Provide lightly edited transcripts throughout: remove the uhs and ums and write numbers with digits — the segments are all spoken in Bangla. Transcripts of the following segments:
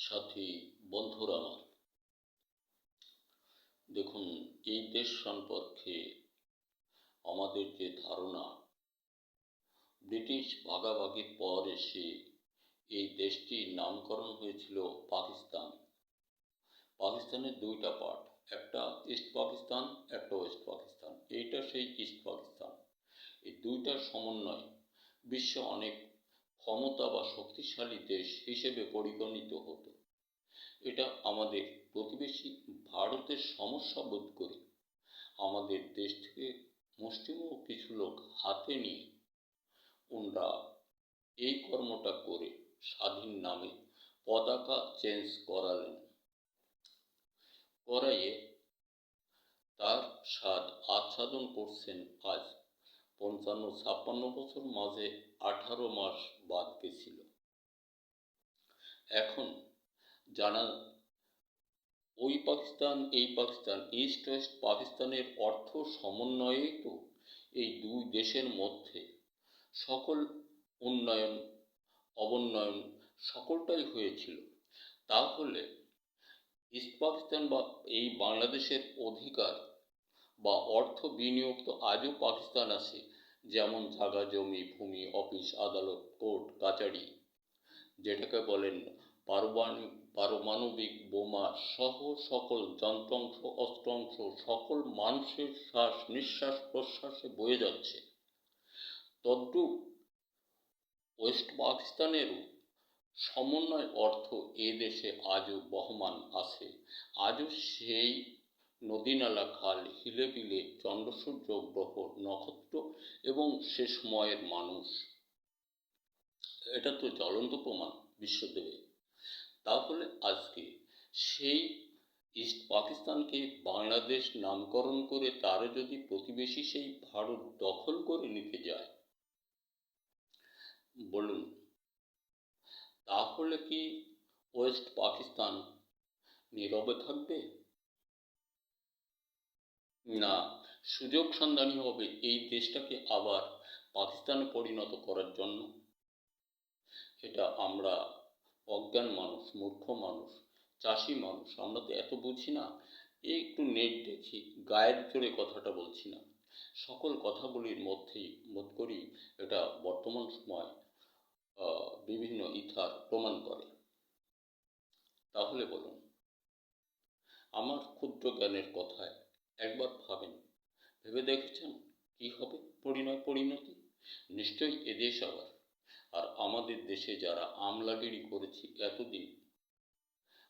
সাথী বন্ধুরা আমার, দেখুন, এই দেশ সম্পর্কে আমাদের যে ধারণা, ব্রিটিশ ভাগাভাগির পর এসে এই দেশটির নামকরণ হয়েছিল পাকিস্তান। পাকিস্তানের দুইটা পার্ট, একটা ইস্ট পাকিস্তান, একটা ওয়েস্ট পাকিস্তান। এইটা সেই ইস্ট পাকিস্তান। এই দুইটার সমন্বয়ে বিশ্ব অনেক ক্ষমতা বা শক্তিশালী দেশ হিসেবে পরিগণিত হতো। এটা আমাদের প্রতিবেশী ভারতের সমস্যা বোধ করে আমাদের দেশ থেকে মুষ্টিমেয় কিছু লোক হাতে নিয়ে ওনারা এই কর্মটা করে স্বাধীন নামে পতাকা চেঞ্জ করালেন। করাইয়ে তার স্বাদ আস্বাদন করছেন আজ ৫৫-৫৬ বছর, মাঝে ১৮ মাস বাদ গেছিল। এখন জানা ওই পাকিস্তান এই পাকিস্তান, ইস্ট ওয়েস্ট পাকিস্তানের অর্থ সমন্বয়েই তো এই দুই দেশের মধ্যে সকল উন্নয়ন অবন্নয়ন সকলটাই হয়েছিল। তাহলে ইস্ট পাকিস্তান বা এই বাংলাদেশের অধিকার বা অর্থ বিনিয়োগ তো আজও পাকিস্তান আছে, যেমন জায়গা জমি ভূমি অফিস আদালত কোর্ট কাচারি, যেটাকে বলেন পারমাণবিক বোমা সহ সকল যন্ত্রাংশ অস্ত্রাংশ সকল মানুষের শ্বাস নিঃশ্বাস প্রশ্বাসে বয়ে যাচ্ছে। তদ্রূপ ওয়েস্ট পাকিস্তানেরও সমন্বয় অর্থ এ দেশে আজও বহমান আছে। আজও সেই নদীনালা খাল হিলে বিলে চন্দ্রসূর্য গ্রহ নক্ষত্র এবং সে সময়ের মানুষ, এটা তো জ্বলন্ত প্রমাণ বিশ্বদেবে। তাহলে আজকে সেই ইস্ট পাকিস্তানকে বাংলাদেশ নামকরণ করে তারও যদি প্রতিবেশী সেই ভারত দখল করে নিতে যায়, বলুন, তাহলে কি ওয়েস্ট পাকিস্তান নীরবে থাকবে? না, সুযোগ সন্ধানী হবে এই দেশটাকে আবার পাকিস্তানে পরিণত করার জন্য। এটা আমরা অজ্ঞান মানুষ, মূর্খ মানুষ, চাষি মানুষ, আমরা তো এত বুঝি না। একটু নেট দেখি, গায়ের জোরে কথাটা বলছি না, সকল কথাগুলির মধ্যেই বোধ করি এটা বর্তমান সময় বিভিন্ন ইতিহাস প্রমাণ করে। তাহলে বলুন, আমার ক্ষুদ্র জ্ঞানের কথায় একবার ভাবেন, ভেবে দেখেছেন কি হবে পরিণতি? নিশ্চয়ই এদেশ আবার, আর আমাদের দেশে যারা আমলাগিরি করেছি এতদিন,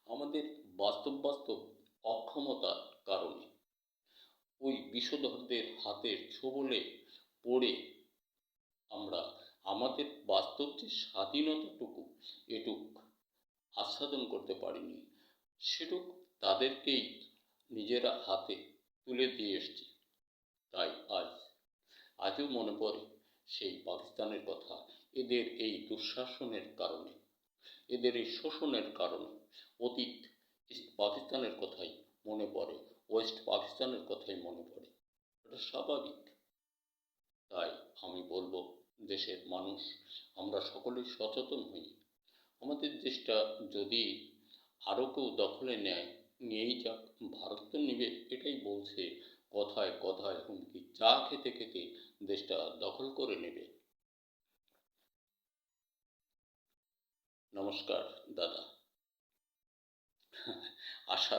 আমাদের বাস্তব অক্ষমতার কারণে ওই বিষধরদের হাতের ছোবলে পড়ে আমরা আমাদের বাস্তব যে স্বাধীনতাটুকু এটুক আস্বাদন করতে পারিনি, সেটুক তাদেরকেই নিজেরা হাতে তুলে দিয়ে এসছি। তাই আজও মনে পড়ে সেই পাকিস্তানের কথা। এদের এই দুঃশাসনের কারণে, এদের এই শোষণের কারণে অতীত ইস্ট পাকিস্তানের কথাই মনে পড়ে, ওয়েস্ট পাকিস্তানের কথাই মনে পড়ে। এটা স্বাভাবিক। তাই আমি বলবো, দেশের মানুষ আমরা সকলেই সচেতন হই। আমাদের দেশটা যদি আরও কেউ দখলে নিয়েই যাক, ভারত তো নিবে, এটাই বলছে কথায় কথায় হুমকি, চা খেতে খেতে দেশটা দখল করে নেবে। নমস্কার দাদা, আশা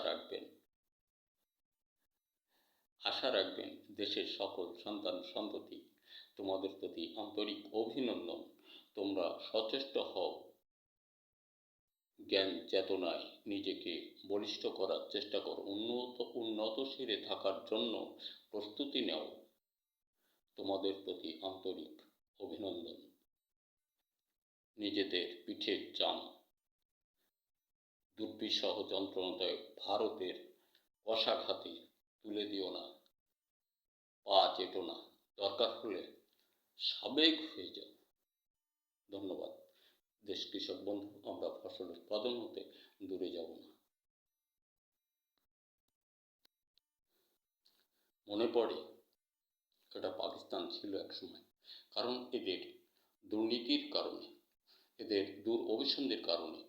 রাখবেন দেশের সকল সন্তান সন্ততি তোমাদের প্রতি আন্তরিক অভিনন্দন। তোমরা সচেষ্ট হও, জ্ঞান চেতনায় নিজেকে বলিষ্ঠ করার চেষ্টা করো, উন্নতশীলে থাকার জন্য প্রস্তুতি নেও। তোমাদের প্রতি আন্তরিক অভিনন্দন। নিজেদের পিঠের চাম দুর্বিষহ যন্ত্রণায় ভারতের কষাঘাতে তুলে দিও না, পা চেটো না, দরকার হলে সাবেক হয়ে যাও। ধন্যবাদ। দেশ কৃষক বন্ধু, আমরা ফসল উৎপাদন হতে দূরে যাব না। মনে পড়ে এটা পাকিস্তান ছিল একসময়, কারণ এদের দুর্নীতির কারণে, এদের দুরভিসন্ধির কারণে